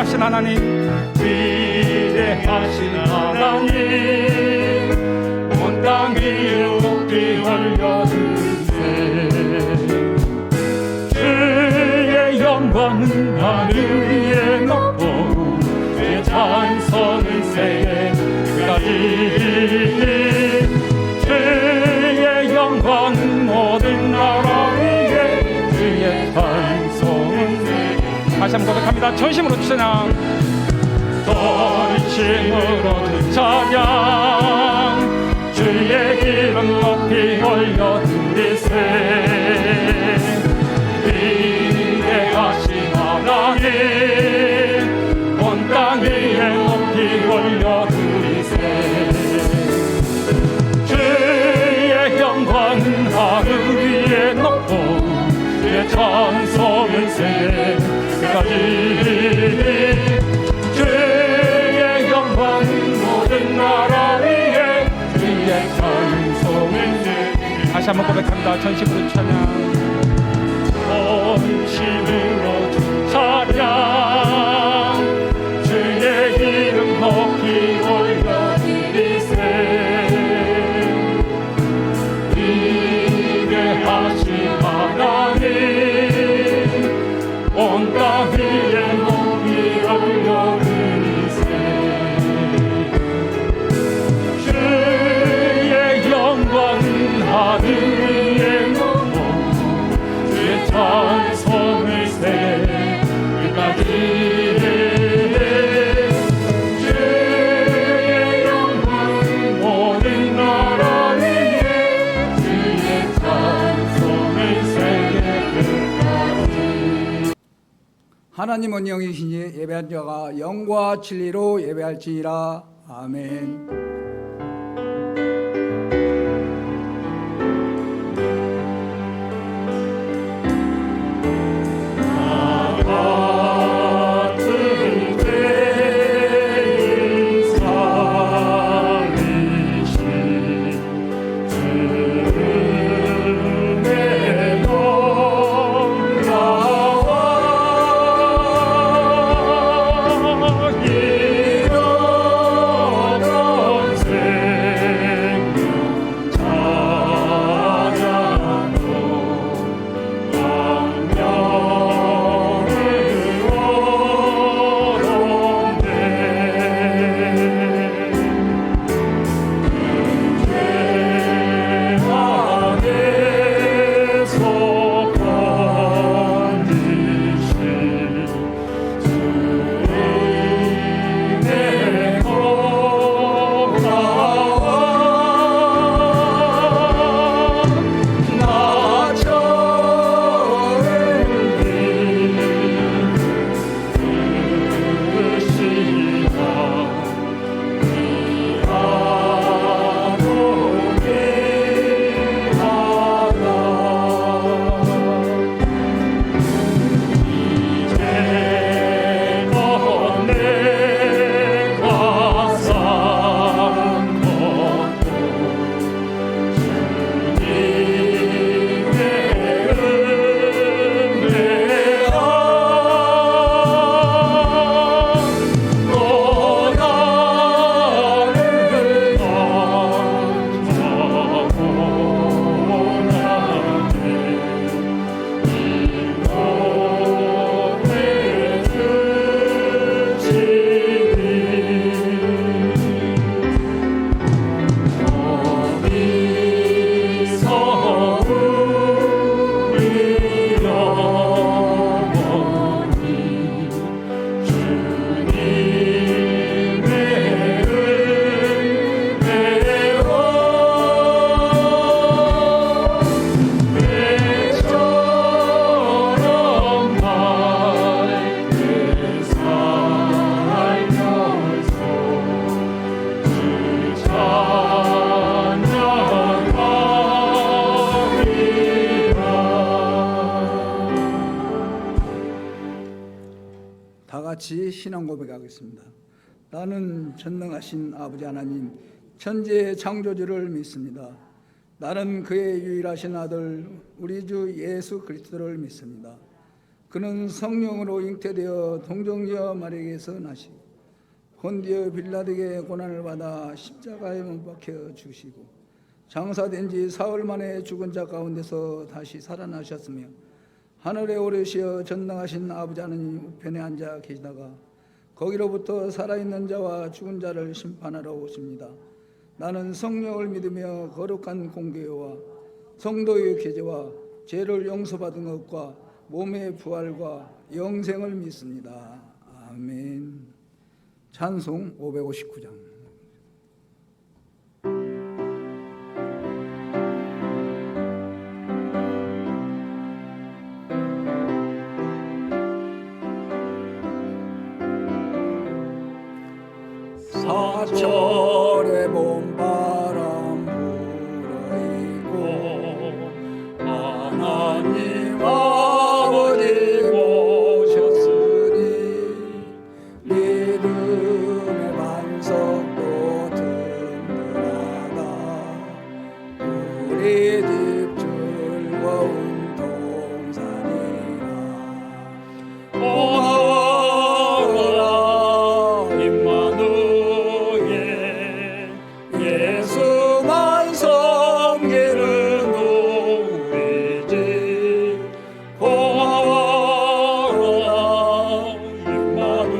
위대하신 하나님, 위대하신 하나님, 온 땅 위에 높이 올려주세. 주의 영광은 하늘 위에 높고 주의 찬송은 세계까지. 주의 영광은 모든 나라 위에 주의 찬송은 세계까지. 다시 한번 고백합니다. 전심으로 찬양, 전심으로 찬양, 주의 이름 높이 올려드리세. 위대하신 하나님, 온 땅 위에 높이 올려드리세. 주의 영광은 하늘 위에 높고 주의 찬송은 세계까지. 주의 영광은 모든 나라 위에 주의 찬송은 세계까지. 다시 한번 고백합니다. 전심으로 찬양, 전심으로 찬양, 주의 이름 높이 올려드리세. 위대하신 하나님, 온 땅 위에 높이 올려드리세. 주의 영광은 하늘 위에 높고 주의 찬송을 세계까지. 주의 영광은 모든 나라 위에 주의 찬송을 세계까지. 하나님은 영이시니 예배한 자가 영과 진리로 예배할지니라. 아멘. 같이 신앙 고백하겠습니다. 나는 전능하신 아버지 하나님 천지의 창조주를 믿습니다. 나는 그의 유일하신 아들 우리 주 예수 그리스도를 믿습니다. 그는 성령으로 잉태되어 동정녀 마리아에게서 나시고 본디오 빌라드에게 고난을 받아 십자가에 못 박혀 죽으시고 장사된 지 사흘 만에 죽은 자 가운데서 다시 살아나셨으며 하늘에 오르시어 전능하신 아버지 하나님 우편에 앉아 계시다가 거기로부터 살아있는 자와 죽은 자를 심판하러 오십니다. 나는 성령을 믿으며 거룩한 공교회와 성도의 교제와 죄를 용서받은 것과 몸의 부활과 영생을 믿습니다. 아멘. 찬송 559장. 사철의 봄바람 불어있고 하나님 아버지 모셨으니 믿음의 반석도 든든하다. 우리 집 즐거운 동산이라. 예수만 섬기는 우리 집 고마워라. 임마누엘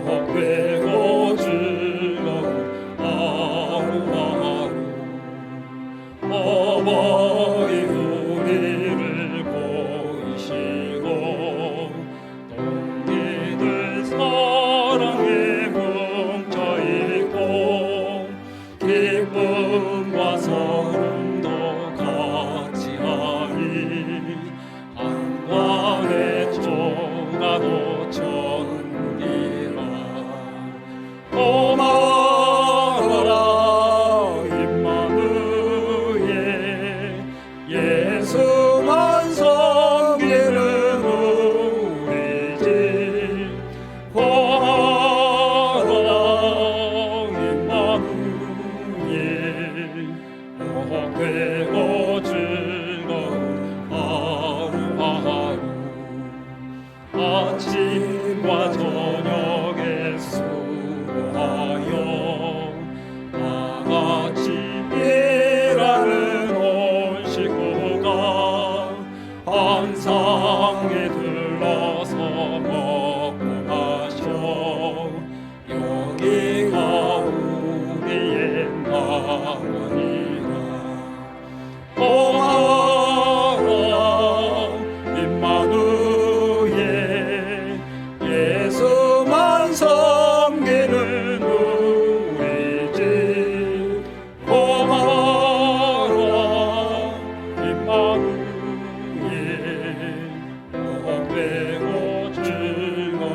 복되고 즐거운 하루하루 어머니 우리를 보이시고 동기들 사랑에 기쁨과 서름도 같이 하니 한광의 조가 도천이라. 고마워라 임마누엘 예수만 섬기는 우리 집 고마워라 복되고 즐거운 하루하루 아침과 저녁에 수고하여 다같이 일하는 온 식구가 환상에 들러서 먹고 마셔 여기가 우리의 나원이라. 고마워라 임마누엘 예수만 섬기는 우리 집 고마워라 임마누엘 복되고 즐거운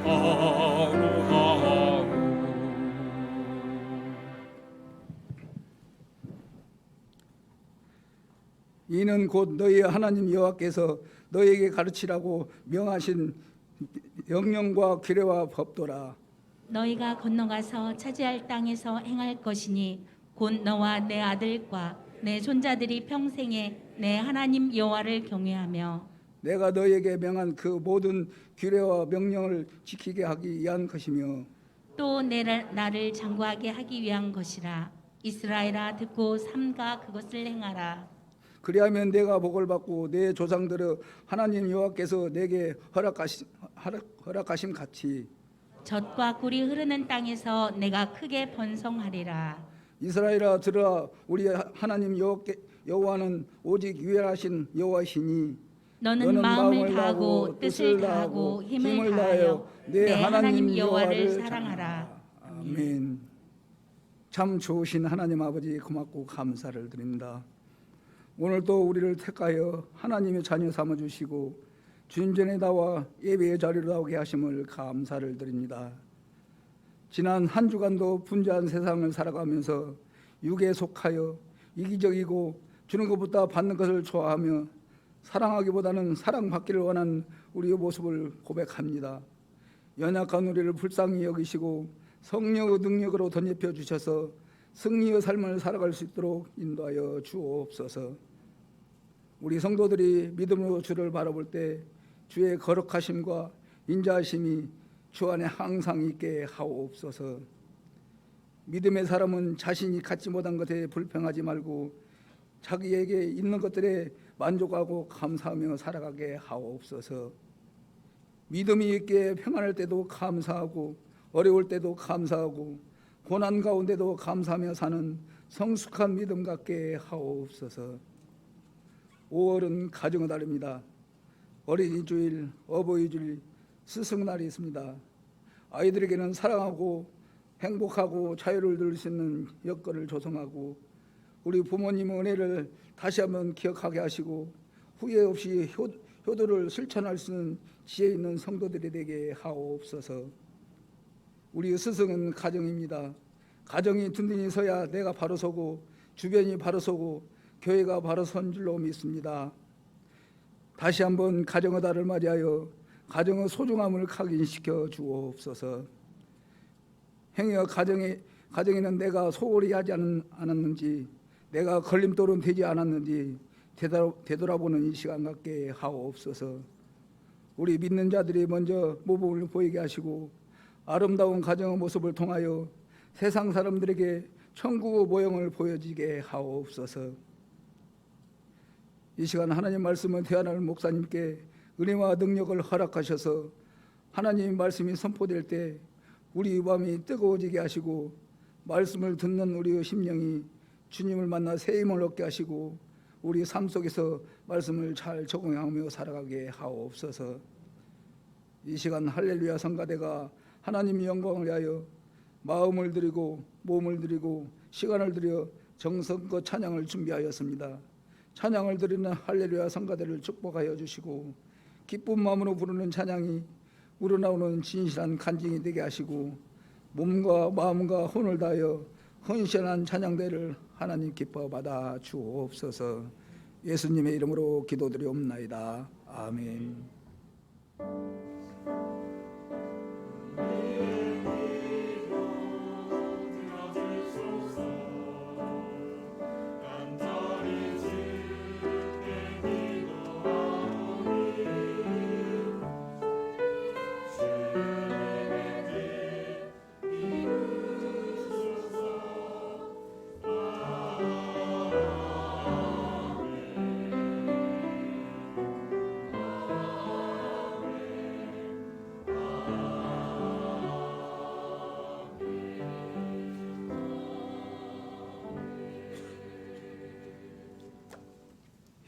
하루하루. 이는 곧 너희 하나님 여호와께서 너희에게 가르치라고 명하신 명령과 규례와 법도라. 너희가 건너가서 차지할 땅에서 행할 것이니 곧 너와 내 아들과 내 손자들이 평생에 내 하나님 여호와를 경외하며 내가 너희에게 명한 그 모든 규례와 명령을 지키게 하기 위한 것이며 또 나를 장구하게 하기 위한 것이라. 이스라엘아 듣고 삼가 그것을 행하라. 그리하면 내가 복을 받고 내 조상들의 하나님 여호와께서 내게 허락하심 같이 젖과 꿀이 흐르는 땅에서 내가 크게 번성하리라. 이스라엘아 들으라. 우리 하나님 여호와는 오직 유일하신 여호와시니 너는 마음을 다하고 뜻을 다하고 힘을 다하여 내 하나님 여호와를 사랑하라. 아멘. 참 좋으신 하나님 아버지 고맙고 감사를 드립니다. 오늘도 우리를 택하여 하나님의 자녀 삼아주시고 주님 전에 나와 예배의 자리로 나오게 하심을 감사를 드립니다. 지난 한 주간도 분주한 세상을 살아가면서 육에 속하여 이기적이고 주는 것보다 받는 것을 좋아하며 사랑하기보다는 사랑받기를 원하는 우리의 모습을 고백합니다. 연약한 우리를 불쌍히 여기시고 성령의 능력으로 덧입혀 주셔서 승리의 삶을 살아갈 수 있도록 인도하여 주옵소서. 우리 성도들이 믿음으로 주를 바라볼 때 주의 거룩하심과 인자하심이 주 안에 항상 있게 하옵소서. 믿음의 사람은 자신이 갖지 못한 것에 불평하지 말고 자기에게 있는 것들에 만족하고 감사하며 살아가게 하옵소서. 믿음이 있게 평안할 때도 감사하고 어려울 때도 감사하고 고난 가운데도 감사하며 사는 성숙한 믿음 갖게 하옵소서. 5월은 가정의 달입니다. 어린이 주일, 어버이 주일, 스승날이 있습니다. 아이들에게는 사랑하고 행복하고 자유를 누릴 수 있는 여건을 조성하고 우리 부모님의 은혜를 다시 한번 기억하게 하시고 후회 없이 효도를 실천할 수 있는 지혜 있는 성도들이 되게 하옵소서. 우리 스승은 가정입니다. 가정이 든든히 서야 내가 바로 서고 주변이 바로 서고 교회가 바로 선 줄로 믿습니다. 다시 한번 가정의 달을 맞이하여 가정의 소중함을 각인시켜 주옵소서. 행여 가정에는 내가 소홀히 하지 않았는지 내가 걸림돌은 되지 않았는지 되돌아보는 이 시간 갖게 하옵소서. 우리 믿는 자들이 먼저 모범을 보이게 하시고 아름다운 가정의 모습을 통하여 세상 사람들에게 천국의 모형을 보여지게 하옵소서. 이 시간 하나님 말씀을 대하는 목사님께 은혜와 능력을 허락하셔서 하나님 말씀이 선포될 때 우리 마음이 뜨거워지게 하시고 말씀을 듣는 우리의 심령이 주님을 만나 새 힘을 얻게 하시고 우리 삶 속에서 말씀을 잘 적용하며 살아가게 하옵소서. 이 시간 할렐루야 성가대가 하나님의 영광을 위하여 마음을 드리고 몸을 드리고 시간을 들여 정성껏 찬양을 준비하였습니다. 찬양을 드리는 할렐루야 성가대를 축복하여 주시고 기쁜 마음으로 부르는 찬양이 우러나오는 진실한 간증이 되게 하시고 몸과 마음과 혼을 다하여 헌신한 찬양대를 하나님 기뻐 받아 주옵소서. 예수님의 이름으로 기도드리옵나이다. 아멘.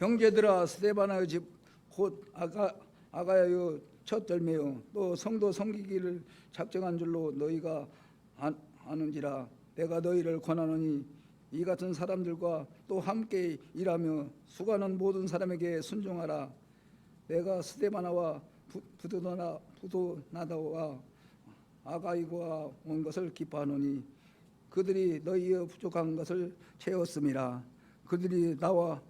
형제들아 스데반의 집 곧 아가야여 첫 열매요 또 성도 섬기기를 작정한 줄로 너희가 아는지라. 내가 너희를 권하노니 이 같은 사람들과 또 함께 일하며 수고하는 모든 사람에게 순종하라. 내가 스데바나와 부도나다와 아가이고와 온 것을 기뻐하노니 그들이 너희의 부족한 것을 채웠음이라. 그들이 나와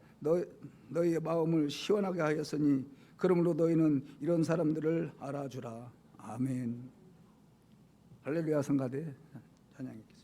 너희의 마음을 시원하게 하였으니 그러므로 너희는 이런 사람들을 알아주라. 아멘. 할렐루야 성가대 찬양했습니다.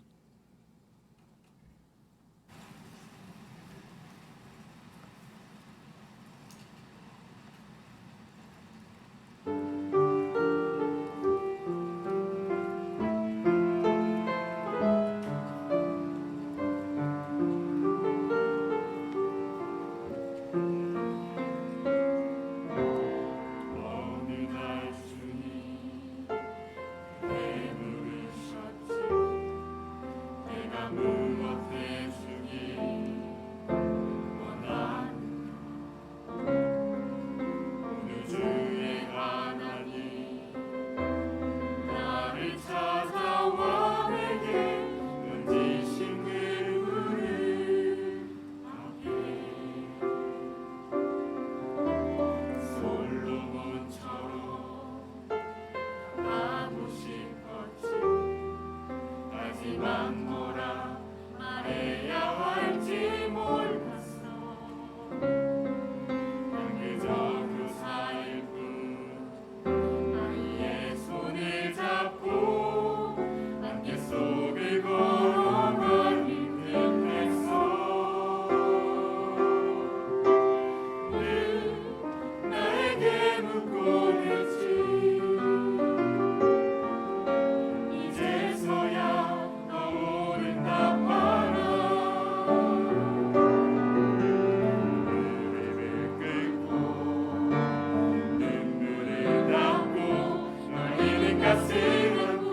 것을 알고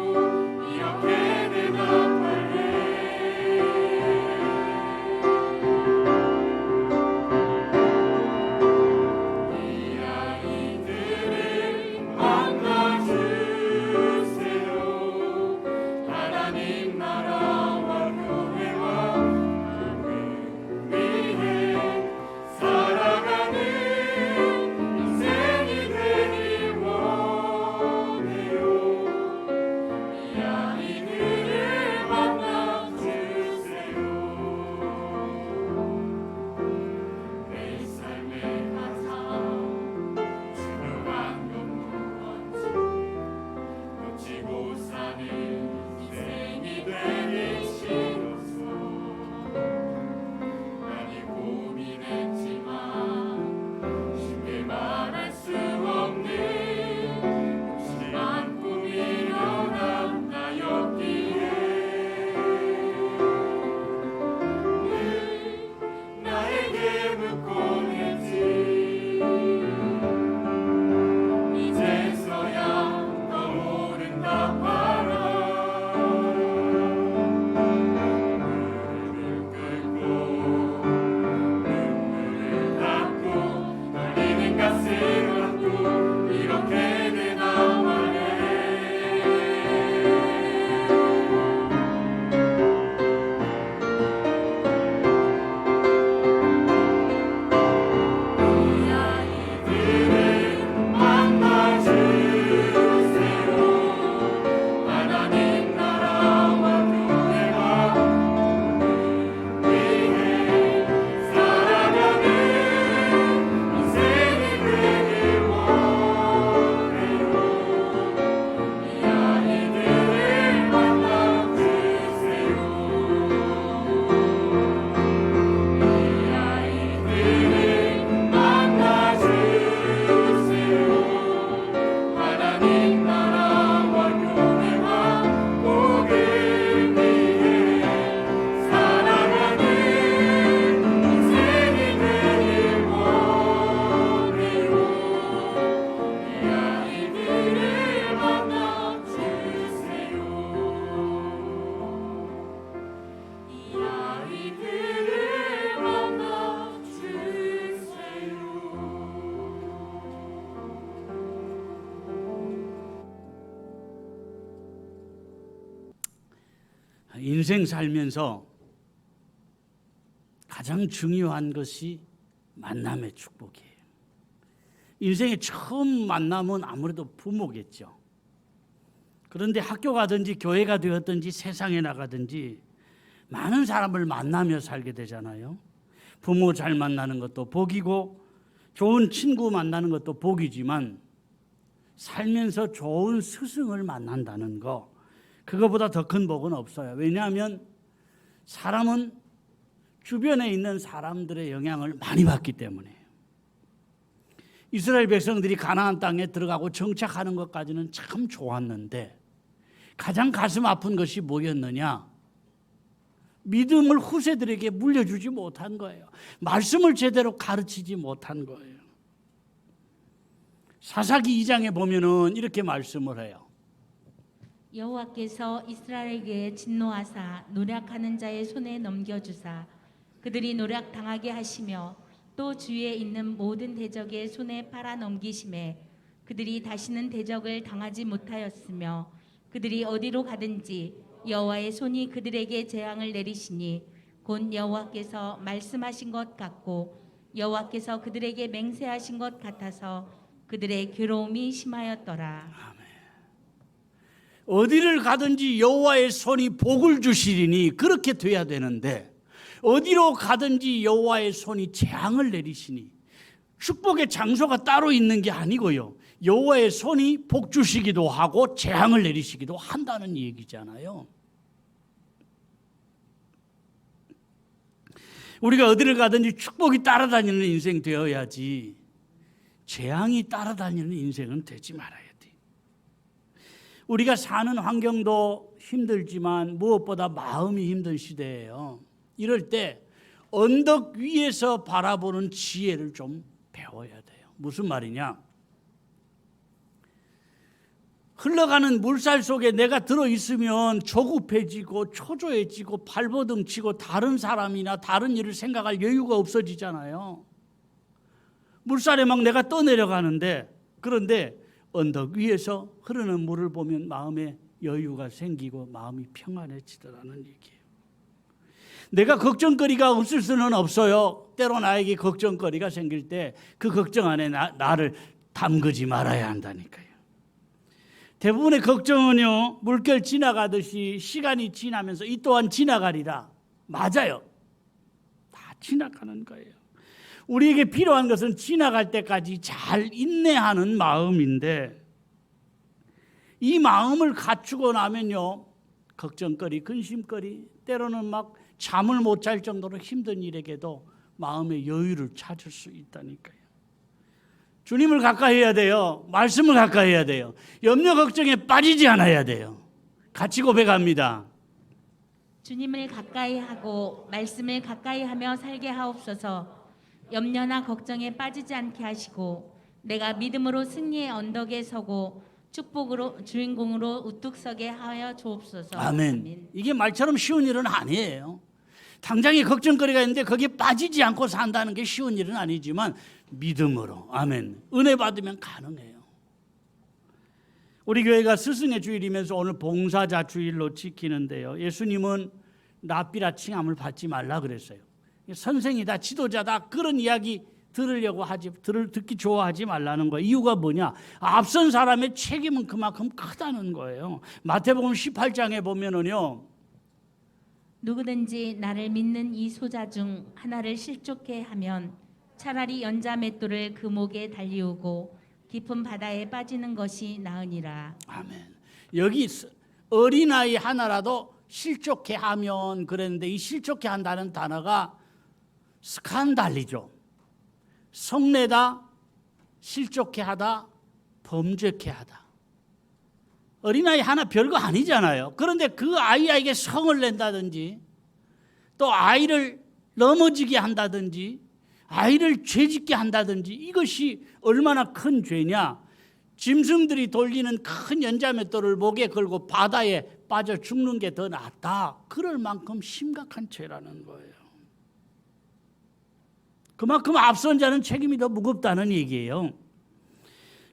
이렇게 대답할래. 이 아이들을 만나주세요. 하나님 나라와 교회와 복음 위해 살아가는 인생이 되길 원해요. 이 아이들을 만나주세요. 내 삶의 가장 중요한 건 무엇인지 놓치고 사는 인생이 되기 싫어서 많이 고민했지만 쉽게 말할 수 없는 혹시만 꿈이 변한 나였기에 늘 나에게 묻곤 했지. 이제서야 떠오른다 봐라. 무릎을 꿇고 눈물을 닦고 떨리는 가슴을 안고 이렇게 대답하네. 이 아이들을 만나주세요. 하나님 나라와 교회와 복음 위해 살아가는 인생이 되길 원해요. 이 아이들을 만나주세요. 이 아이들을 만나주세요. 하나님 나라와 교회와 복음 위해 살아가는 인생이 되길 원해요. 이 아이들을 만나주세요. 이 아이들을 만나주세요. 인생 살면서 가장 중요한 것이 만남의 축복이에요. 인생의 처음 만남은 아무래도 부모겠죠. 그런데 학교 가든지 교회가 되었든지 세상에 나가든지 많은 사람을 만나며 살게 되잖아요. 부모 잘 만나는 것도 복이고 좋은 친구 만나는 것도 복이지만 살면서 좋은 스승을 만난다는 거, 그거보다 더 큰 복은 없어요. 왜냐하면 사람은 주변에 있는 사람들의 영향을 많이 받기 때문에. 이스라엘 백성들이 가나안 땅에 들어가고 정착하는 것까지는 참 좋았는데 가장 가슴 아픈 것이 뭐였느냐? 믿음을 후세들에게 물려주지 못한 거예요. 말씀을 제대로 가르치지 못한 거예요. 사사기 2장에 보면은 이렇게 말씀을 해요. 여호와께서 이스라엘에게 진노하사 노략하는 자의 손에 넘겨주사 그들이 노략 당하게 하시며 또 주위에 있는 모든 대적의 손에 팔아 넘기심에 그들이 다시는 대적을 당하지 못하였으며 그들이 어디로 가든지 여호와의 손이 그들에게 재앙을 내리시니 곧 여호와께서 말씀하신 것 같고 여호와께서 그들에게 맹세하신 것 같아서 그들의 괴로움이 심하였더라. 어디를 가든지 여호와의 손이 복을 주시리니 그렇게 돼야 되는데 어디로 가든지 여호와의 손이 재앙을 내리시니 축복의 장소가 따로 있는 게 아니고요. 여호와의 손이 복 주시기도 하고 재앙을 내리시기도 한다는 얘기잖아요. 우리가 어디를 가든지 축복이 따라다니는 인생 되어야지 재앙이 따라다니는 인생은 되지 말아야 돼. 우리가 사는 환경도 힘들지만 무엇보다 마음이 힘든 시대예요. 이럴 때 언덕 위에서 바라보는 지혜를 좀 배워야 돼요. 무슨 말이냐? 흘러가는 물살 속에 내가 들어있으면 조급해지고 초조해지고 발버둥 치고 다른 사람이나 다른 일을 생각할 여유가 없어지잖아요. 물살에 막 내가 떠내려가는데, 그런데 언덕 위에서 흐르는 물을 보면 마음에 여유가 생기고 마음이 평안해지더라는 얘기예요. 내가 걱정거리가 없을 수는 없어요. 때로 나에게 걱정거리가 생길 때 그 걱정 안에 나를 담그지 말아야 한다니까요. 대부분의 걱정은요, 물결 지나가듯이 시간이 지나면서 이 또한 지나가리라. 맞아요. 다 지나가는 거예요. 우리에게 필요한 것은 지나갈 때까지 잘 인내하는 마음인데, 이 마음을 갖추고 나면요, 걱정거리, 근심거리, 때로는 막 잠을 못 잘 정도로 힘든 일에게도 마음의 여유를 찾을 수 있다니까요. 주님을 가까이 해야 돼요. 말씀을 가까이 해야 돼요. 염려 걱정에 빠지지 않아야 돼요. 같이 고백합니다. 주님을 가까이 하고 말씀을 가까이 하며 살게 하옵소서. 염려나 걱정에 빠지지 않게 하시고 내가 믿음으로 승리의 언덕에 서고 축복으로 주인공으로 우뚝 서게 하여 주옵소서. 아멘. 이게 말처럼 쉬운 일은 아니에요. 당장에 걱정거리가 있는데 거기에 빠지지 않고 산다는 게 쉬운 일은 아니지만 믿음으로, 아멘, 은혜 받으면 가능해요. 우리 교회가 스승의 주일이면서 오늘 봉사자 주일로 지키는데요, 예수님은 랍비라 칭함을 받지 말라 그랬어요. 선생이다, 지도자다, 그런 이야기 듣기 좋아하지 말라는 거예요. 이유가 뭐냐? 앞선 사람의 책임은 그만큼 크다는 거예요. 마태복음 18장에 보면은요, 누구든지 나를 믿는 이 소자 중 하나를 실족해 하면 차라리 연자 맷돌을 그 목에 달리우고 깊은 바다에 빠지는 것이 나으니라. 아멘. 여기 어린아이 하나라도 실족해 하면 그랬는데, 이 실족해 한다는 단어가 스칸달리죠. 성내다, 실족해 하다, 범죄케 하다. 어린아이 하나 별거 아니잖아요. 그런데 그 아이에게 성을 낸다든지, 또 아이를 넘어지게 한다든지, 아이를 죄짓게 한다든지, 이것이 얼마나 큰 죄냐. 짐승들이 돌리는 큰 연자맷돌을 목에 걸고 바다에 빠져 죽는 게 더 낫다. 그럴 만큼 심각한 죄라는 거예요. 그만큼 앞선 자는 책임이 더 무겁다는 얘기예요.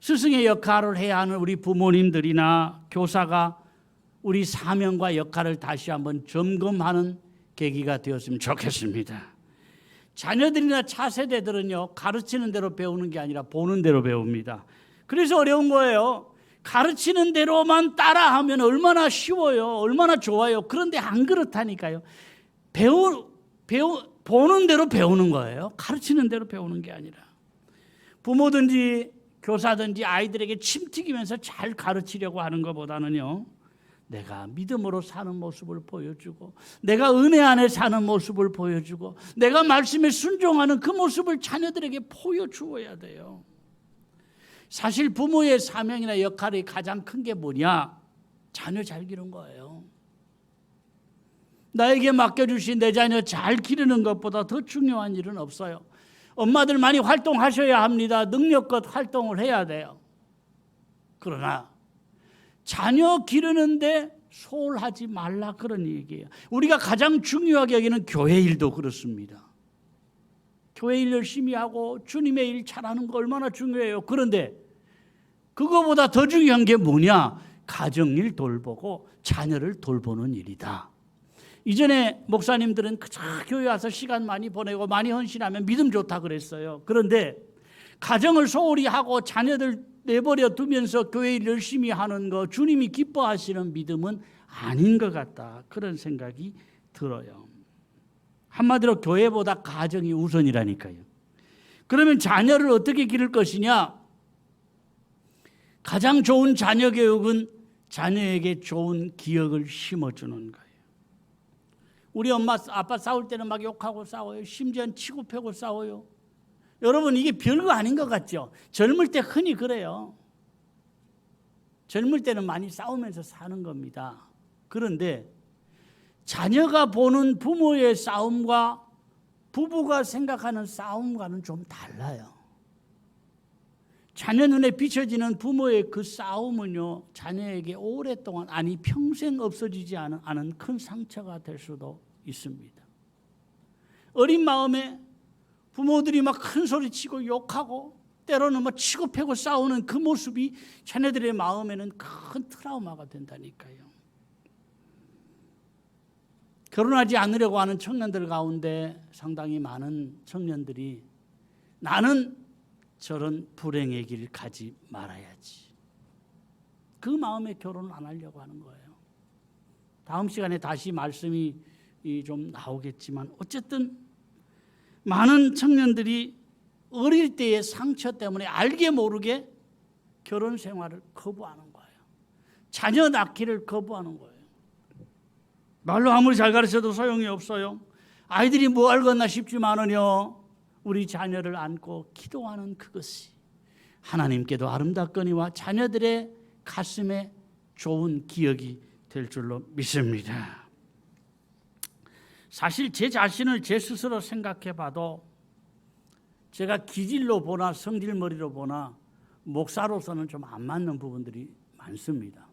스승의 역할을 해야 하는 우리 부모님들이나 교사가 우리 사명과 역할을 다시 한번 점검하는 계기가 되었으면 좋겠습니다. 자녀들이나 차세대들은요, 가르치는 대로 배우는 게 아니라 보는 대로 배웁니다. 그래서 어려운 거예요. 가르치는 대로만 따라하면 얼마나 쉬워요, 얼마나 좋아요. 그런데 안 그렇다니까요. 보는 대로 배우는 거예요. 가르치는 대로 배우는 게 아니라. 부모든지 교사든지 아이들에게 침 튀기면서 잘 가르치려고 하는 것보다는요, 내가 믿음으로 사는 모습을 보여주고, 내가 은혜 안에 사는 모습을 보여주고, 내가 말씀에 순종하는 그 모습을 자녀들에게 보여주어야 돼요. 사실 부모의 사명이나 역할이 가장 큰 게 뭐냐? 자녀 잘 기르는 거예요. 나에게 맡겨주신 내 자녀 잘 기르는 것보다 더 중요한 일은 없어요. 엄마들 많이 활동하셔야 합니다. 능력껏 활동을 해야 돼요. 그러나 자녀 기르는데 소홀하지 말라, 그런 얘기예요. 우리가 가장 중요하게 여기는 교회 일도 그렇습니다. 교회 일 열심히 하고 주님의 일 잘하는 거 얼마나 중요해요. 그런데 그거보다 더 중요한 게 뭐냐? 가정일 돌보고 자녀를 돌보는 일이다. 이전에 목사님들은 그저 교회 와서 시간 많이 보내고 많이 헌신하면 믿음 좋다 그랬어요. 그런데 가정을 소홀히 하고 자녀들 내버려 두면서 교회 일 열심히 하는 거, 주님이 기뻐하시는 믿음은 아닌 것 같다, 그런 생각이 들어요. 한마디로 교회보다 가정이 우선이라니까요. 그러면 자녀를 어떻게 기를 것이냐? 가장 좋은 자녀 교육은 자녀에게 좋은 기억을 심어주는 거예요. 우리 엄마 아빠 싸울 때는 막 욕하고 싸워요. 심지어는 치고 패고 싸워요. 여러분, 이게 별거 아닌 것 같죠? 젊을 때 흔히 그래요. 젊을 때는 많이 싸우면서 사는 겁니다. 그런데 자녀가 보는 부모의 싸움과 부부가 생각하는 싸움과는 좀 달라요. 자녀 눈에 비춰지는 부모의 그 싸움은요, 자녀에게 오랫동안, 아니 평생 없어지지 않은 큰 상처가 될 수도 있습니다. 어린 마음에 부모들이 막 큰 소리 치고 욕하고 때로는 뭐 치고 패고 싸우는 그 모습이 자녀들의 마음에는 큰 트라우마가 된다니까요. 결혼하지 않으려고 하는 청년들 가운데 상당히 많은 청년들이 나는 저런 불행의 길을 가지 말아야지, 그 마음에 결혼을 안 하려고 하는 거예요. 다음 시간에 다시 말씀이 좀 나오겠지만 어쨌든 많은 청년들이 어릴 때의 상처 때문에 알게 모르게 결혼 생활을 거부하는 거예요. 자녀 낳기를 거부하는 거예요. 말로 아무리 잘 가르쳐도 소용이 없어요. 아이들이 뭐 알겠나 싶지만은요, 우리 자녀를 안고 기도하는 그것이 하나님께도 아름답거니와 자녀들의 가슴에 좋은 기억이 될 줄로 믿습니다. 사실 제 자신을 제 스스로 생각해 봐도 제가 기질로 보나 성질머리로 보나 목사로서는 좀 안 맞는 부분들이 많습니다.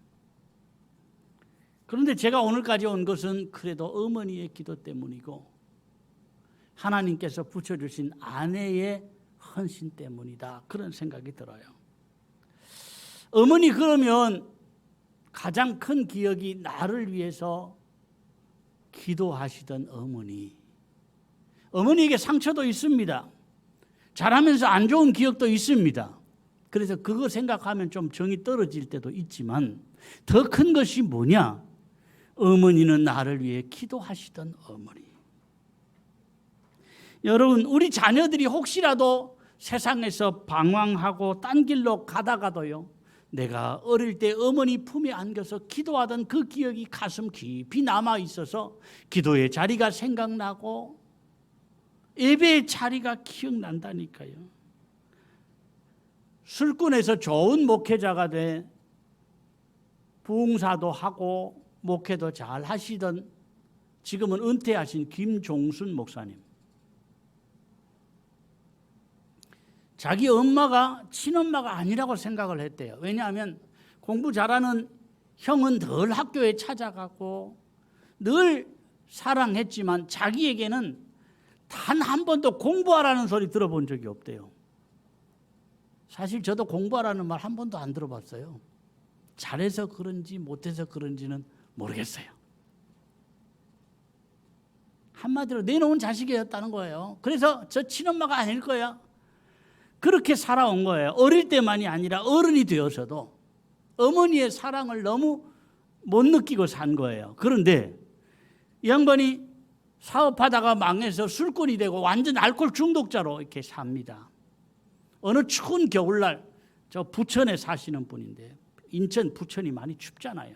그런데 제가 오늘까지 온 것은 그래도 어머니의 기도 때문이고 하나님께서 붙여주신 아내의 헌신 때문이다, 그런 생각이 들어요. 어머니, 그러면 가장 큰 기억이 나를 위해서 기도하시던 어머니. 어머니에게 상처도 있습니다. 자라면서 안 좋은 기억도 있습니다. 그래서 그거 생각하면 좀 정이 떨어질 때도 있지만 더 큰 것이 뭐냐? 어머니는 나를 위해 기도하시던 어머니. 여러분, 우리 자녀들이 혹시라도 세상에서 방황하고 딴 길로 가다가도요, 내가 어릴 때 어머니 품에 안겨서 기도하던 그 기억이 가슴 깊이 남아 있어서 기도의 자리가 생각나고 예배의 자리가 기억난다니까요. 술꾼에서 좋은 목회자가 돼 부흥사도 하고 목회도 잘 하시던 지금은 은퇴하신 김종순 목사님. 자기 엄마가 친엄마가 아니라고 생각을 했대요. 왜냐하면 공부 잘하는 형은 늘 학교에 찾아가고 늘 사랑했지만 자기에게는 단 한 번도 공부하라는 소리 들어본 적이 없대요. 사실 저도 공부하라는 말 한 번도 안 들어봤어요. 잘해서 그런지 못해서 그런지는 모르겠어요. 한마디로 내놓은 자식이었다는 거예요. 그래서 저 친엄마가 아닐 거야, 그렇게 살아온 거예요. 어릴 때만이 아니라 어른이 되어서도 어머니의 사랑을 너무 못 느끼고 산 거예요. 그런데 이 양반이 사업하다가 망해서 술꾼이 되고 완전 알코올 중독자로 이렇게 삽니다. 어느 추운 겨울날, 저 부천에 사시는 분인데, 인천 부천이 많이 춥잖아요.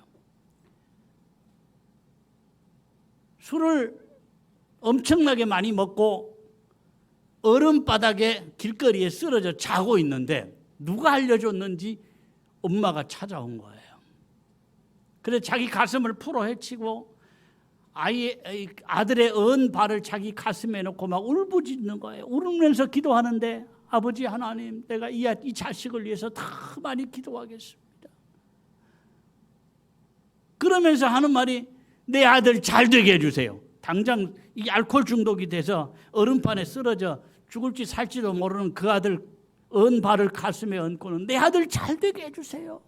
술을 엄청나게 많이 먹고 얼음바닥에 길거리에 쓰러져 자고 있는데 누가 알려줬는지 엄마가 찾아온 거예요. 그래서 자기 가슴을 풀어 헤치고 아들의 언 발을 자기 가슴에 놓고 막 울부짖는 거예요. 울면서 기도하는데, 아버지 하나님, 내가 이 자식을 위해서 다 많이 기도하겠습니다. 그러면서 하는 말이, 내 아들 잘 되게 해주세요. 당장 이 알코올 중독이 돼서 얼음판에 쓰러져 죽을지 살지도 모르는 그 아들 언 발을 가슴에 얹고는 내 아들 잘 되게 해주세요.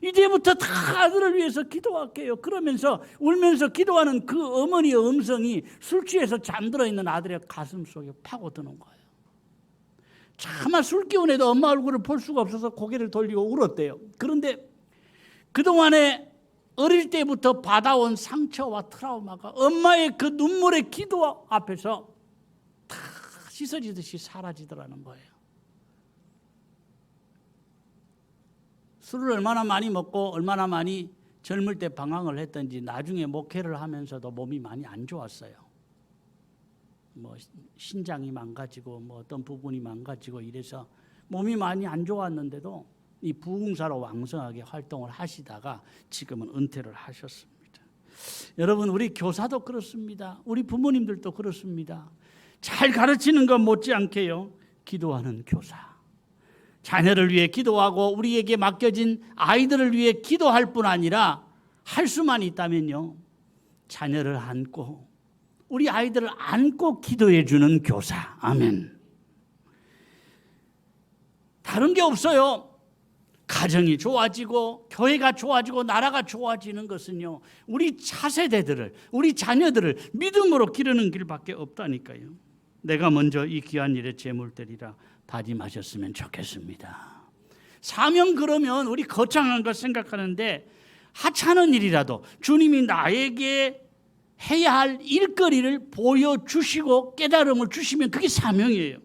이제부터 다 아들을 위해서 기도할게요. 그러면서 울면서 기도하는 그 어머니의 음성이 술 취해서 잠들어 있는 아들의 가슴 속에 파고드는 거예요. 차마 술 기운에도 엄마 얼굴을 볼 수가 없어서 고개를 돌리고 울었대요. 그런데 그동안에 어릴 때부터 받아온 상처와 트라우마가 엄마의 그 눈물의 기도 앞에서 다 씻어지듯이 사라지더라는 거예요. 술을 얼마나 많이 먹고 얼마나 많이 젊을 때 방황을 했던지 나중에 목회를 하면서도 몸이 많이 안 좋았어요. 뭐 신장이 망가지고 뭐 어떤 부분이 망가지고 이래서 몸이 많이 안 좋았는데도 이 부흥사로 왕성하게 활동을 하시다가 지금은 은퇴를 하셨습니다. 여러분, 우리 교사도 그렇습니다. 우리 부모님들도 그렇습니다. 잘 가르치는 것 못지않게요, 기도하는 교사. 자녀를 위해 기도하고 우리에게 맡겨진 아이들을 위해 기도할 뿐 아니라 할 수만 있다면요, 자녀를 안고 우리 아이들을 안고 기도해 주는 교사. 아멘. 다른 게 없어요. 가정이 좋아지고 교회가 좋아지고 나라가 좋아지는 것은요, 우리 차세대들을, 우리 자녀들을 믿음으로 기르는 길밖에 없다니까요. 내가 먼저 이 귀한 일에 제물 드리라 다짐하셨으면 좋겠습니다. 사명 그러면 우리 거창한 것 생각하는데 하찮은 일이라도 주님이 나에게 해야 할 일거리를 보여주시고 깨달음을 주시면 그게 사명이에요.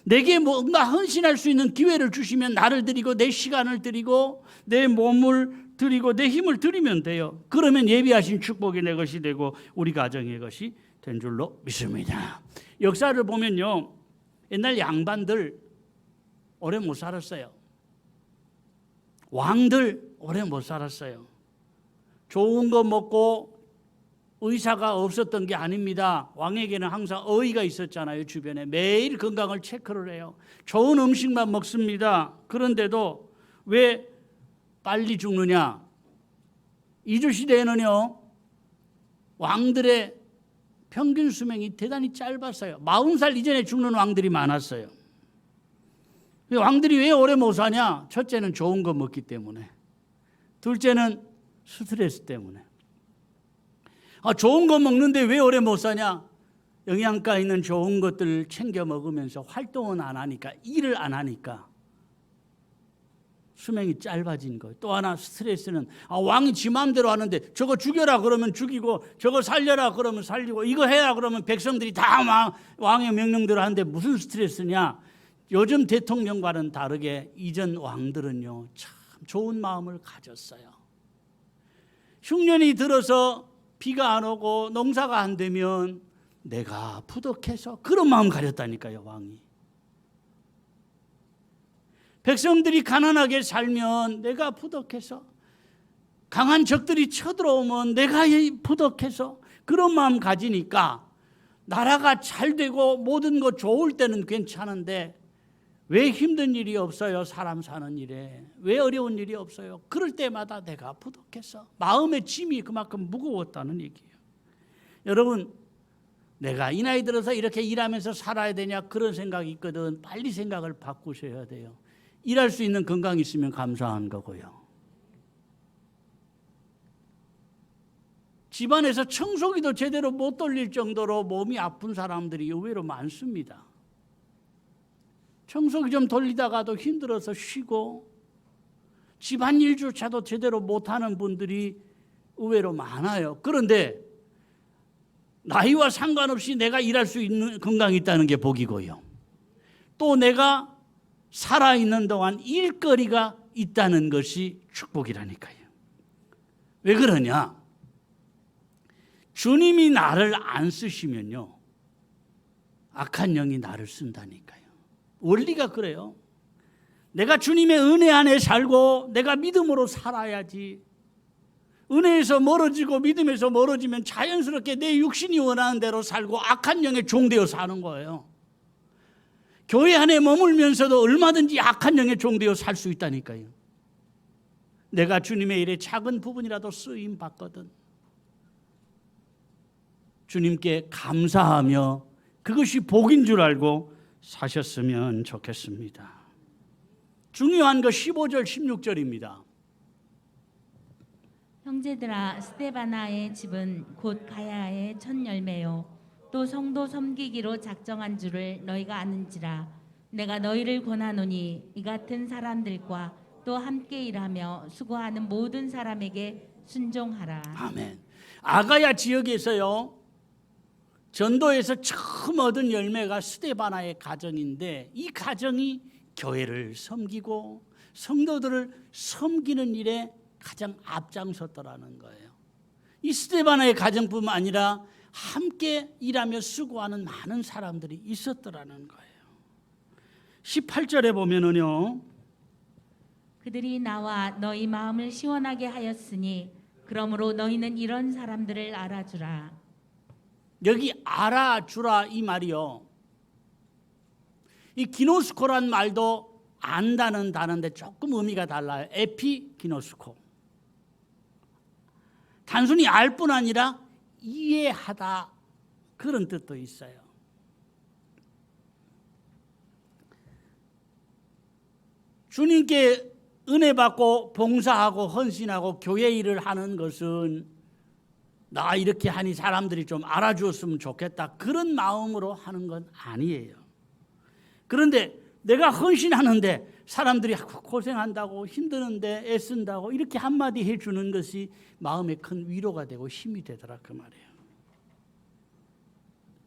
내게 뭔가 헌신할 수 있는 기회를 주시면 나를 드리고 내 시간을 드리고 내 몸을 드리고 내 힘을 드리면 돼요. 그러면 예비하신 축복이 내 것이 되고 우리 가정의 것이 된 줄로 믿습니다. 역사를 보면요, 옛날 양반들 오래 못 살았어요. 왕들 오래 못 살았어요. 좋은 거 먹고 의사가 없었던 게 아닙니다. 왕에게는 항상 어의가 있었잖아요. 주변에 매일 건강을 체크를 해요. 좋은 음식만 먹습니다. 그런데도 왜 빨리 죽느냐? 이주시대에는요, 왕들의 평균 수명이 대단히 짧았어요. 40살 이전에 죽는 왕들이 많았어요. 왕들이 왜 오래 못 사냐? 첫째는 좋은 거 먹기 때문에, 둘째는 스트레스 때문에. 좋은 거 먹는데 왜 오래 못 사냐? 영양가 있는 좋은 것들을 챙겨 먹으면서 활동은 안 하니까, 일을 안 하니까 수명이 짧아진 거예요. 또 하나 스트레스는 왕이 지 마음대로 하는데 저거 죽여라 그러면 죽이고 저거 살려라 그러면 살리고 이거 해라 그러면 백성들이 다 왕의 명령대로 하는데 무슨 스트레스냐? 요즘 대통령과는 다르게 이전 왕들은요, 참 좋은 마음을 가졌어요. 흉년이 들어서 비가 안 오고 농사가 안 되면 내가 부덕해서 그런 마음 가졌다니까요, 왕이. 백성들이 가난하게 살면 내가 부덕해서, 강한 적들이 쳐들어오면 내가 부덕해서 그런 마음 가지니까 나라가 잘 되고 모든 거 좋을 때는 괜찮은데 왜 힘든 일이 없어요? 사람 사는 일에 왜 어려운 일이 없어요? 그럴 때마다 내가 부덕해서 마음의 짐이 그만큼 무거웠다는 얘기예요. 여러분, 내가 이 나이 들어서 이렇게 일하면서 살아야 되냐 그런 생각이 있거든. 빨리 생각을 바꾸셔야 돼요. 일할 수 있는 건강이 있으면 감사한 거고요. 집안에서 청소기도 제대로 못 돌릴 정도로 몸이 아픈 사람들이 의외로 많습니다. 청소기 좀 돌리다가도 힘들어서 쉬고 집안일조차도 제대로 못하는 분들이 의외로 많아요. 그런데 나이와 상관없이 내가 일할 수 있는 건강이 있다는 게 복이고요. 또 내가 살아있는 동안 일거리가 있다는 것이 축복이라니까요. 왜 그러냐? 주님이 나를 안 쓰시면요, 악한 영이 나를 쓴다니까요. 원리가 그래요. 내가 주님의 은혜 안에 살고 내가 믿음으로 살아야지. 은혜에서 멀어지고 믿음에서 멀어지면 자연스럽게 내 육신이 원하는 대로 살고 악한 영에 종되어 사는 거예요. 교회 안에 머물면서도 얼마든지 악한 영에 종되어 살 수 있다니까요. 내가 주님의 일에 작은 부분이라도 쓰임 받거든 주님께 감사하며 그것이 복인 줄 알고 사셨으면 좋겠습니다. 중요한 거 15절 16절입니다. 형제들아, 스데바나의 집은 곧 가야의 첫 열매요 또 성도 섬기기로 작정한 줄을 너희가 아는지라. 내가 너희를 권하노니 이 같은 사람들과 또 함께 일하며 수고하는 모든 사람에게 순종하라. 아멘. 아가야 지역에서요, 전도에서 처음 얻은 열매가 스데바나의 가정인데, 이 가정이 교회를 섬기고 성도들을 섬기는 일에 가장 앞장섰더라는 거예요. 이 스데바나의 가정뿐만 아니라 함께 일하며 수고하는 많은 사람들이 있었더라는 거예요. 18절에 보면은요, 그들이 나와 너희 마음을 시원하게 하였으니 그러므로 너희는 이런 사람들을 알아주라. 여기 알아주라 이 말이요, 이 기노스코란 말도 안다는 단어인데 조금 의미가 달라요. 에피기노스코. 단순히 알 뿐 아니라 이해하다, 그런 뜻도 있어요. 주님께 은혜 받고 봉사하고 헌신하고 교회 일을 하는 것은 나 이렇게 하니 사람들이 좀 알아주었으면 좋겠다, 그런 마음으로 하는 건 아니에요. 그런데 내가 헌신하는데 사람들이 고생한다고, 힘드는데 애쓴다고 이렇게 한마디 해주는 것이 마음에 큰 위로가 되고 힘이 되더라, 그 말이에요.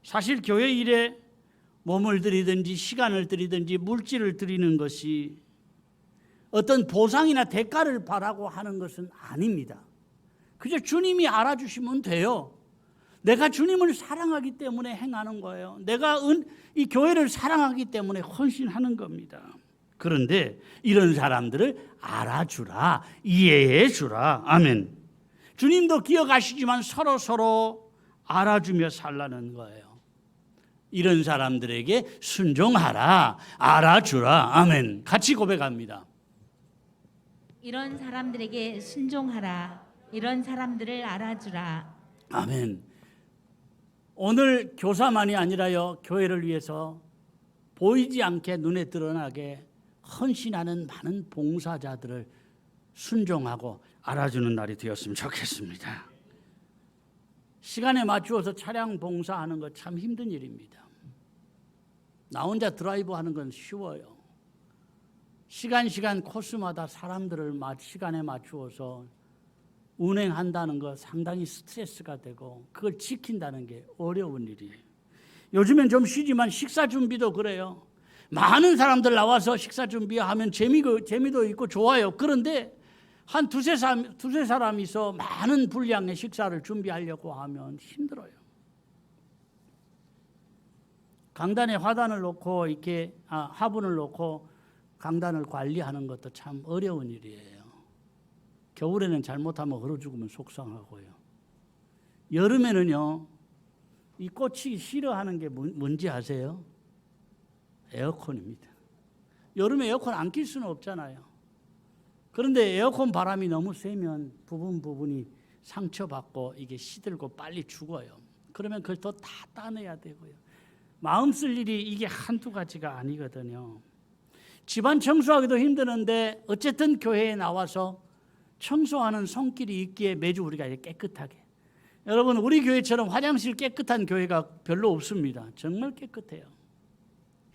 사실 교회 일에 몸을 들이든지 시간을 들이든지 물질을 들이는 것이 어떤 보상이나 대가를 바라고 하는 것은 아닙니다. 그저 주님이 알아주시면 돼요. 내가 주님을 사랑하기 때문에 행하는 거예요. 내가 이 교회를 사랑하기 때문에 헌신하는 겁니다. 그런데 이런 사람들을 알아주라, 이해해주라. 아멘. 주님도 기억하시지만 서로 알아주며 살라는 거예요. 이런 사람들에게 순종하라, 알아주라. 아멘. 같이 고백합니다. 이런 사람들에게 순종하라. 이런 사람들을 알아주라. 아멘. 오늘 교사만이 아니라요, 교회를 위해서 보이지 않게 눈에 드러나게 헌신하는 많은 봉사자들을 순종하고 알아주는 날이 되었으면 좋겠습니다. 시간에 맞추어서 차량 봉사하는 거 참 힘든 일입니다. 나 혼자 드라이브 하는 건 쉬워요. 시간 코스마다 사람들을 시간에 맞추어서 운행한다는 거 상당히 스트레스가 되고 그걸 지킨다는 게 어려운 일이에요. 요즘엔 좀 쉬지만 식사 준비도 그래요. 많은 사람들 나와서 식사 준비하면 재미도 있고 좋아요. 그런데 한 두세 사람이서 많은 분량의 식사를 준비하려고 하면 힘들어요. 강단에 화단을 놓고 이렇게 화분을 놓고 강단을 관리하는 것도 참 어려운 일이에요. 겨울에는 잘못하면 얼어 죽으면 속상하고요. 여름에는요, 이 꽃이 싫어하는 게 뭔지 아세요? 에어컨입니다. 여름에 에어컨 안 낄 수는 없잖아요. 그런데 에어컨 바람이 너무 세면 부분이 상처받고 이게 시들고 빨리 죽어요. 그러면 그걸 더 다 따내야 되고요. 마음 쓸 일이 이게 한두 가지가 아니거든요. 집안 청소하기도 힘드는데 어쨌든 교회에 나와서 청소하는 손길이 있기에 매주 우리가 깨끗하게. 여러분, 우리 교회처럼 화장실 깨끗한 교회가 별로 없습니다. 정말 깨끗해요.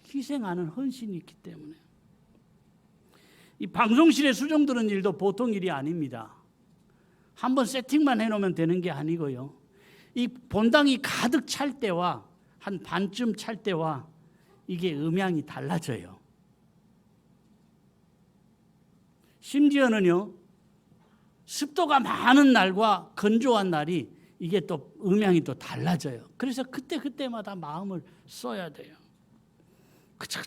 희생하는 헌신이 있기 때문에. 이 방송실에 수정 두는 일도 보통 일이 아닙니다. 한번 세팅만 해놓으면 되는 게 아니고요. 이 본당이 가득 찰 때와 한 반쯤 찰 때와 이게 음향이 달라져요. 심지어는요, 습도가 많은 날과 건조한 날이 이게 또 음향이 또 달라져요. 그래서 그때마다 마음을 써야 돼요.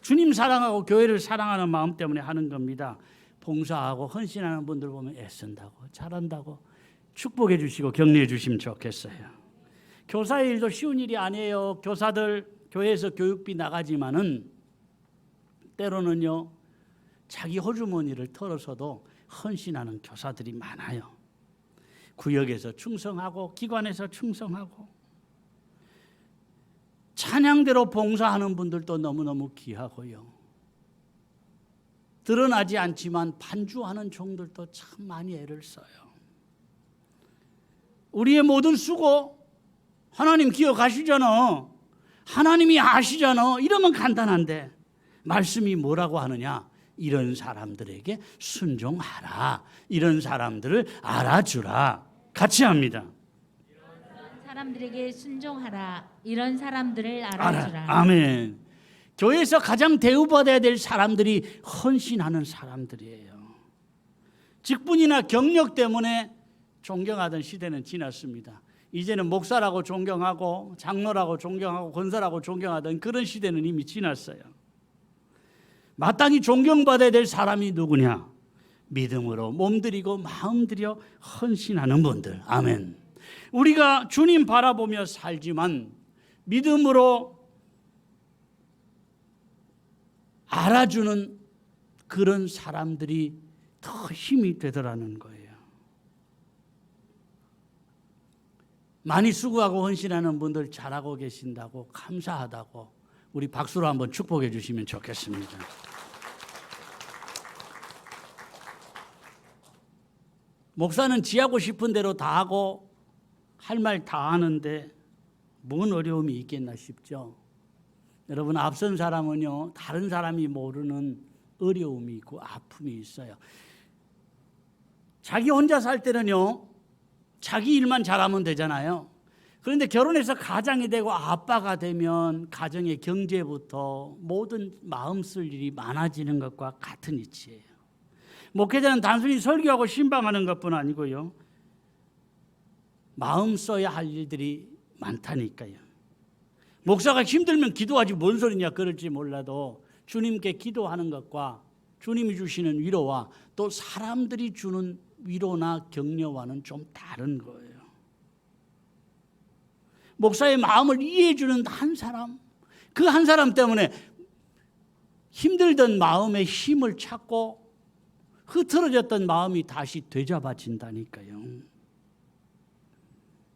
주님 사랑하고 교회를 사랑하는 마음 때문에 하는 겁니다. 봉사하고 헌신하는 분들 보면 애쓴다고, 잘한다고 축복해 주시고 격려해 주시면 좋겠어요. 교사의 일도 쉬운 일이 아니에요. 교사들 교회에서 교육비 나가지만은 때로는요, 자기 호주머니를 털어서도 헌신하는 교사들이 많아요. 구역에서 충성하고 기관에서 충성하고 찬양대로 봉사하는 분들도 너무너무 귀하고요. 드러나지 않지만 반주하는 종들도 참 많이 애를 써요. 우리의 모든 수고 하나님 기억하시잖아. 하나님이 아시잖아. 이러면 간단한데 말씀이 뭐라고 하느냐? 이런 사람들에게 순종하라. 이런 사람들을 알아주라. 같이 합니다. 이런 사람들에게 순종하라. 이런 사람들을 알아주라. 아멘. 교회에서 가장 대우받아야 될 사람들이 헌신하는 사람들이에요. 직분이나 경력 때문에 존경하던 시대는 지났습니다. 이제는 목사라고 존경하고 장로라고 존경하고 권사라고 존경하던 그런 시대는 이미 지났어요. 마땅히 존경받아야 될 사람이 누구냐? 믿음으로 몸들이고 마음들여 헌신하는 분들. 아멘. 우리가 주님 바라보며 살지만 믿음으로 알아주는 그런 사람들이 더 힘이 되더라는 거예요. 많이 수고하고 헌신하는 분들 잘하고 계신다고, 감사하다고 우리 박수로 한번 축복해 주시면 좋겠습니다. 목사는 지하고 싶은 대로 다 하고 할 말 다 하는데 뭔 어려움이 있겠나 싶죠. 여러분, 앞선 사람은요, 다른 사람이 모르는 어려움이 있고 아픔이 있어요. 자기 혼자 살 때는요, 자기 일만 잘하면 되잖아요. 그런데 결혼해서 가장이 되고 아빠가 되면 가정의 경제부터 모든 마음 쓸 일이 많아지는 것과 같은 이치예요. 목회자는 단순히 설교하고 신방하는 것뿐 아니고요, 마음 써야 할 일들이 많다니까요. 목사가 힘들면 기도하지 뭔 소리냐 그럴지 몰라도 주님께 기도하는 것과 주님이 주시는 위로와 또 사람들이 주는 위로나 격려와는 좀 다른 거예요. 목사의 마음을 이해해 주는 한 사람, 그 한 사람 때문에 힘들던 마음의 힘을 찾고 흐트러졌던 마음이 다시 되잡아진다니까요.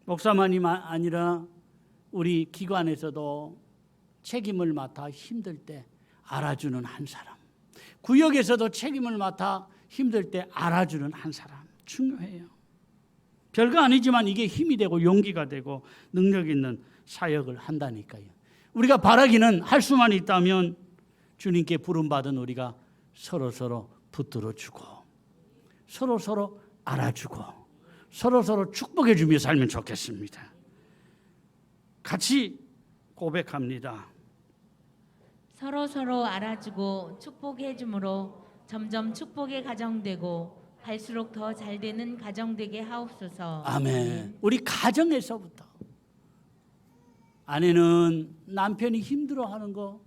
목사만이 아니라 우리 기관에서도 책임을 맡아 힘들 때 알아주는 한 사람, 구역에서도 책임을 맡아 힘들 때 알아주는 한 사람 중요해요. 별거 아니지만 이게 힘이 되고 용기가 되고 능력 있는 사역을 한다니까요. 우리가 바라기는, 할 수만 있다면 주님께 부름받은 우리가 서로서로 붙들어주고 서로서로 알아주고 서로서로 축복해주며 살면 좋겠습니다. 같이 고백합니다. 서로서로 알아주고 축복해 줌으로 점점 축복의 가정 되고 갈수록 더 잘 되는 가정 되게 하옵소서. 아멘. 우리 가정에서부터 아내는 남편이 힘들어하는 거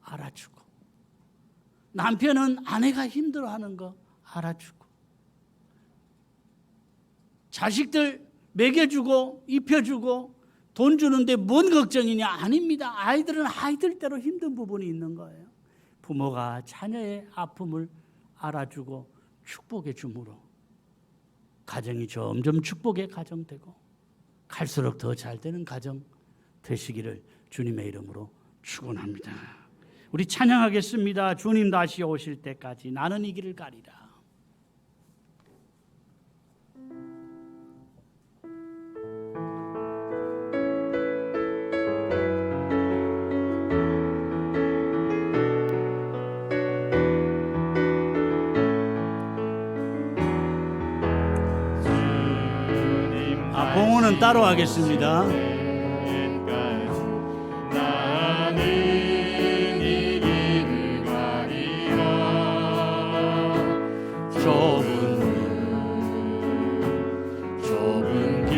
알아주고, 남편은 아내가 힘들어하는 거 알아주고, 자식들 먹여주고 입혀주고 돈 주는데 뭔 걱정이냐? 아닙니다. 아이들은 아이들대로 힘든 부분이 있는 거예요. 부모가 자녀의 아픔을 알아주고 축복해 줌으로 가정이 점점 축복의 가정 되고 갈수록 더 잘 되는 가정 되시기를 주님의 이름으로 축원합니다. 우리 찬양하겠습니다. 주님 다시 오실 때까지 나는 이 길을 가리라. 봉헌은 따로 하겠습니다. 나는 이 길을 가리라. 좁은 길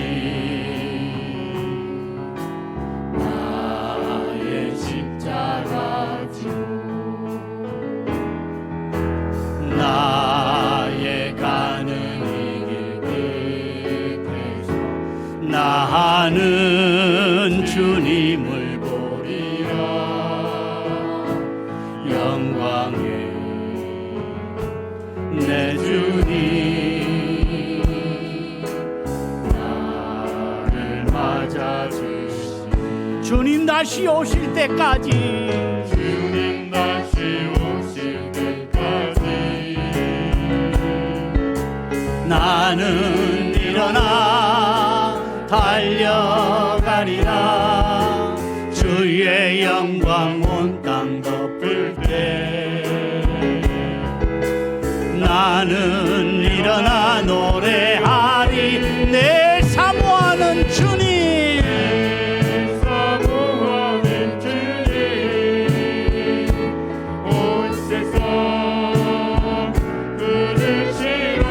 나의 십자가 주 나의 가는 나는 주님을 보리라. 영광의 내 주님 나를 맞아주시니 주님 다시 오실 때까지 주님 다시 오실 때까지 나는 일어나 달려가리라. 주의 영광 온 땅 덮을 때 나는 일어나 노래하리. 내 사모하는 주님 사모하는 주님 온 세상 그르시고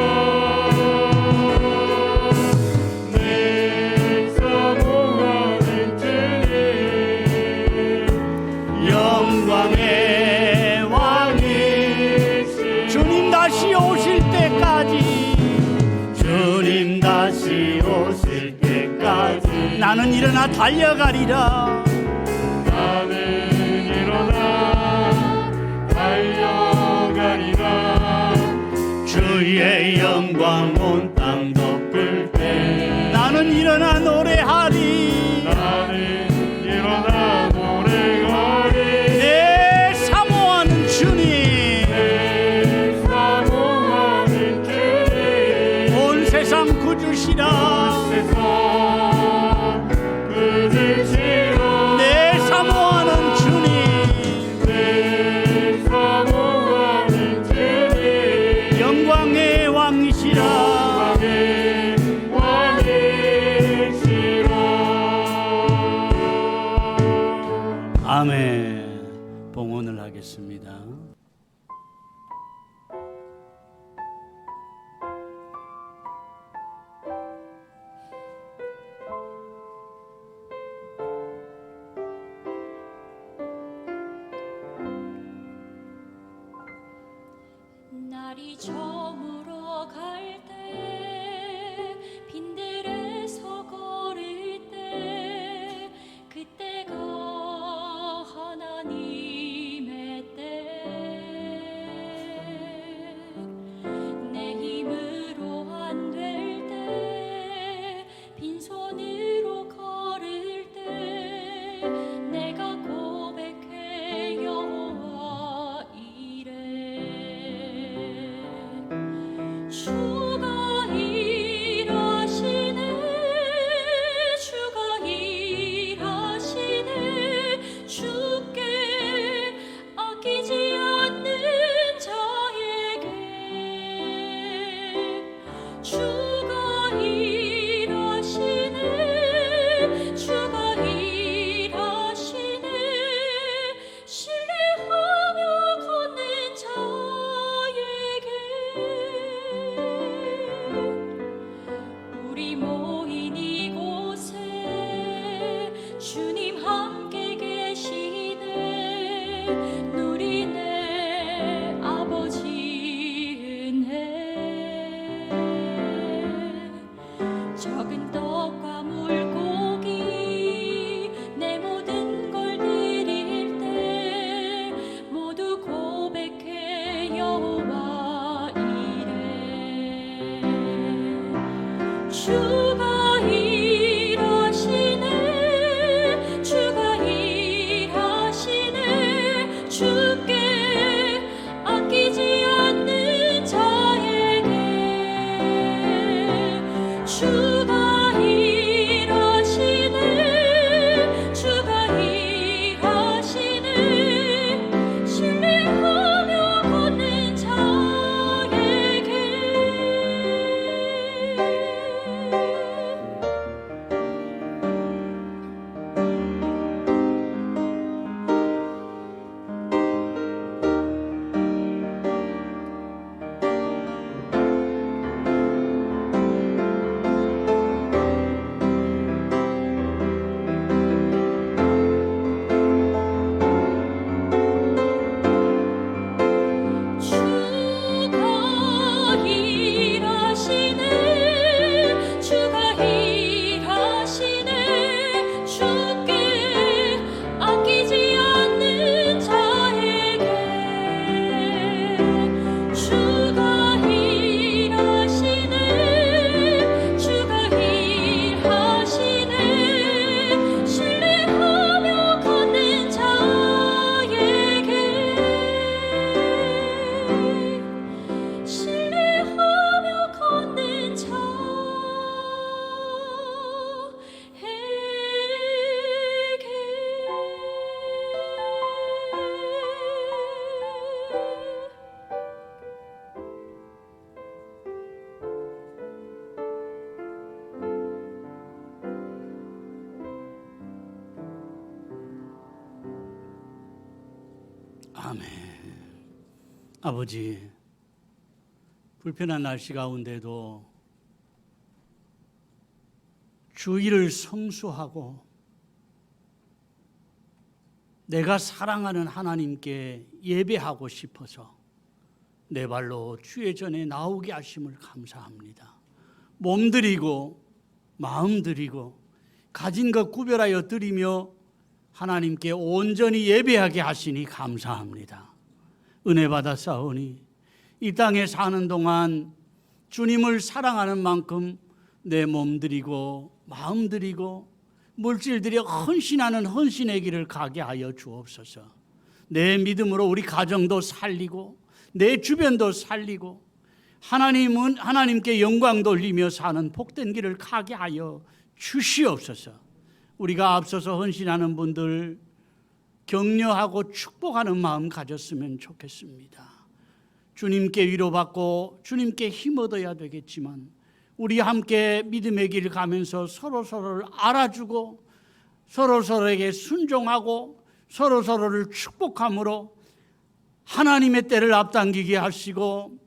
영광의 왕이 주님 다시 오실 때까지 주님 다시 오실 때까지 나는 일어나 달려가리라. 나는 일어나 달려가리라. 주의 영광 온 땅 덮을 때 나는 일어나 노래하리 나는 일어나 노래하리 내 사모하는 주님 내 사모하는 주님 온 세상 구주시라 세상 그들시라 내 사모하는 주님 내 사모하는 주님 영광의 왕이시라 영광의 왕이시라 아멘. 봉헌을 하겠습니다. 날이 저물어 갈 때 빈들에서 걸을 때 그때가 하나님의 때 내 힘으로 안 될 때 빈손으로 걸을 때 내가 고백해 여호와 이래 주가 일하시네 주가 일하시네 주께 아끼지 않는 자에게 주가 일하시네 주가 일하시네 신뢰하며 걷는 자에게 우리 모인 이곳에 주님 함께 계시네 누리네 아버지 은혜 적은 떡과 물고기 내 모든 걸 드릴 때 모두 고백해 여호와 이래 주가 일하시네 주가 일하시네 주께 아끼지 않는 자에게 주가 일하시네 주가 일하시네 신뢰하며 걷는 자에게 주가 일하시네 주가 일하시네 주께 아끼지 않는 자에게 주가 일하시네 주가 일하시네 신뢰하며 걷는 자에게 신뢰하며 걷는 자에게 아멘. 아버지, 불편한 날씨 가운데도 주일을 성수하고 내가 사랑하는 하나님께 예배하고 싶어서 내 발로 주의 전에 나오게 하심을 감사합니다. 몸 드리고 마음 드리고 가진 것 구별하여 드리며 하나님께 온전히 예배하게 하시니 감사합니다. 은혜 받아 싸우니 이 땅에 사는 동안 주님을 사랑하는 만큼 내 몸 드리고 마음 드리고 물질 들여 헌신하는 헌신의 길을 가게 하여 주옵소서. 내 믿음으로 우리 가정도 살리고 내 주변도 살리고 하나님께 영광 돌리며 사는 복된 길을 가게 하여 주시옵소서. 우리가 앞서서 헌신하는 분들 격려하고 축복하는 마음 가졌으면 좋겠습니다. 주님께 위로받고 주님께 힘 얻어야 되겠지만 우리 함께 믿음의 길 가면서 서로서로를 알아주고 서로서로에게 순종하고 서로서로를 축복함으로 하나님의 때를 앞당기게 하시고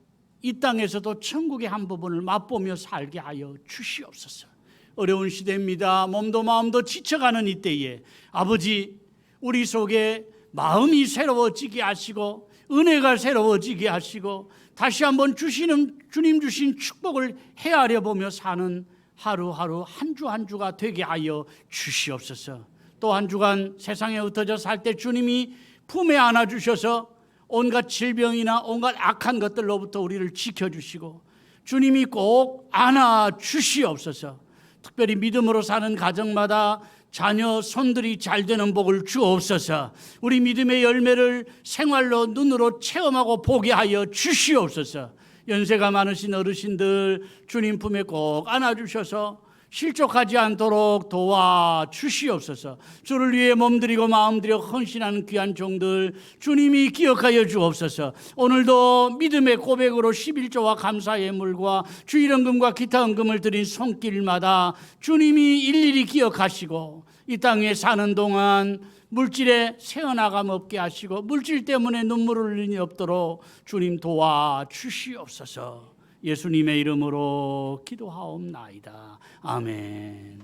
이 땅에서도 천국의 한 부분을 맛보며 살게 하여 주시옵소서. 어려운 시대입니다. 몸도 마음도 지쳐가는 이때에 아버지, 우리 속에 마음이 새로워지게 하시고 은혜가 새로워지게 하시고 다시 한번 주님 주신 축복을 헤아려 보며 사는 하루하루 한 주 한 주가 되게 하여 주시옵소서. 또 한 주간 세상에 흩어져 살 때 주님이 품에 안아주셔서 온갖 질병이나 온갖 악한 것들로부터 우리를 지켜주시고 주님이 꼭 안아주시옵소서. 특별히 믿음으로 사는 가정마다 자녀 손들이 잘 되는 복을 주옵소서. 우리 믿음의 열매를 생활로 눈으로 체험하고 보게 하여 주시옵소서. 연세가 많으신 어르신들 주님 품에 꼭 안아주셔서 실족하지 않도록 도와주시옵소서. 주를 위해 몸들이고 마음들여 헌신하는 귀한 종들 주님이 기억하여 주옵소서. 오늘도 믿음의 고백으로 11조와 감사의 예물과 주일헌금과 기타 헌금을 드린 손길마다 주님이 일일이 기억하시고 이 땅에 사는 동안 물질에 새어나감 없게 하시고 물질 때문에 눈물을 흘리는 일 없도록 주님 도와주시옵소서. 예수님의 이름으로 기도하옵나이다. 아멘.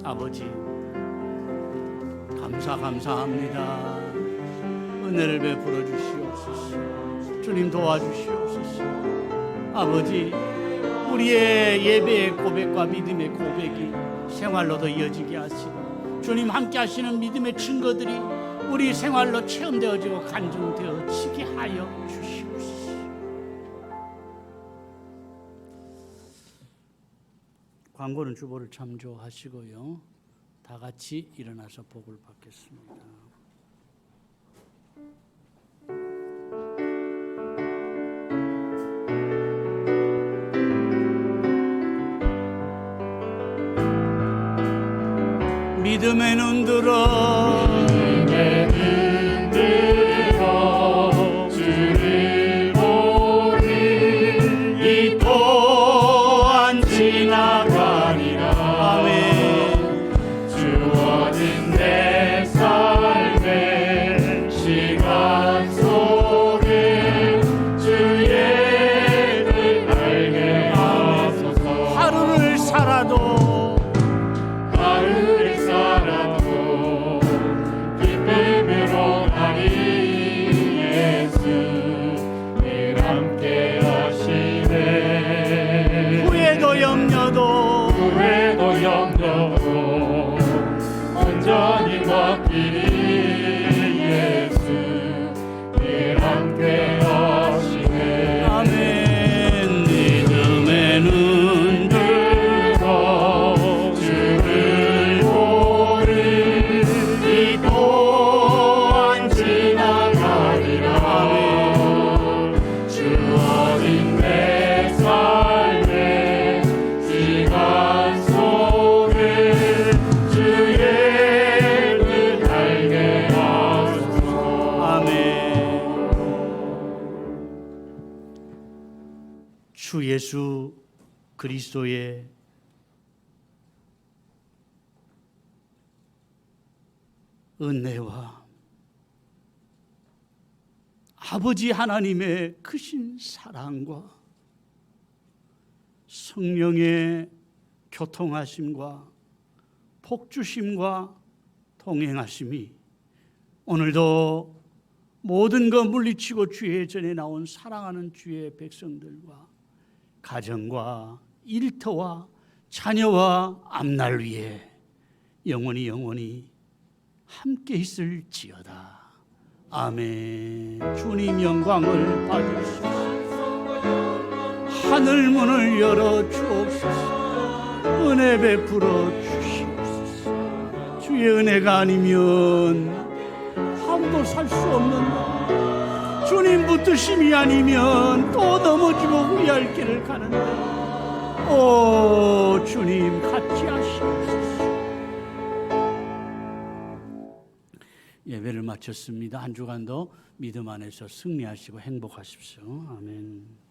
아버지, 감사합니다. 은혜를 베풀어 주시옵소서. 주님 도와주시옵소서. 아버지, 우리의 예배의 고백과 믿음의 고백이 생활로도 이어지게 하시고 주님 함께 하시는 믿음의 증거들이 우리 생활로 체험되어지고 간증되어지게 하여 주시옵소서. 광고는 주보를 참조하시고요. 다 같이 일어나서 복을 받겠습니다. 믿음의 눈 들어 주를 보리 이 또한 지나가리라. 아멘. 주어진 내 삶의 시간 속에 주의 뜻 알게 하소서. 하루를 살아도 기쁨으로 나니 예수 늘 함께 하시네. 후회도 염려도 온전히 맡기니 예수 늘 함께 하시네. 아멘. 믿음의 눈 들어 주를 보리 이 또한 지나가리라. 주어진 내 삶의 시간 속에 주의 뜻 알게 하소서. 아멘. 주 예수 그리스도의 은혜와 아버지 하나님의 크신 사랑과 성령의 교통하심과 복주심과 동행하심이 오늘도 모든 것 물리치고 주의 전에 나온 사랑하는 주의 백성들과 가정과 일터와 자녀와 앞날 위에 영원히 함께 있을지어다. 아멘. 주님 영광을 받으시옵소서. 하늘 문을 열어 주옵소서. 은혜 베풀어 주시옵소서. 주의 은혜가 아니면 아무도 살 수 없는다. 주님 붙드심이 아니면 또 넘어지고 후회할 길을 가는다. 오 주님 같이 하시옵소서. 예배를 마쳤습니다. 한 주간도 믿음 안에서 승리하시고 행복하십시오. 아멘.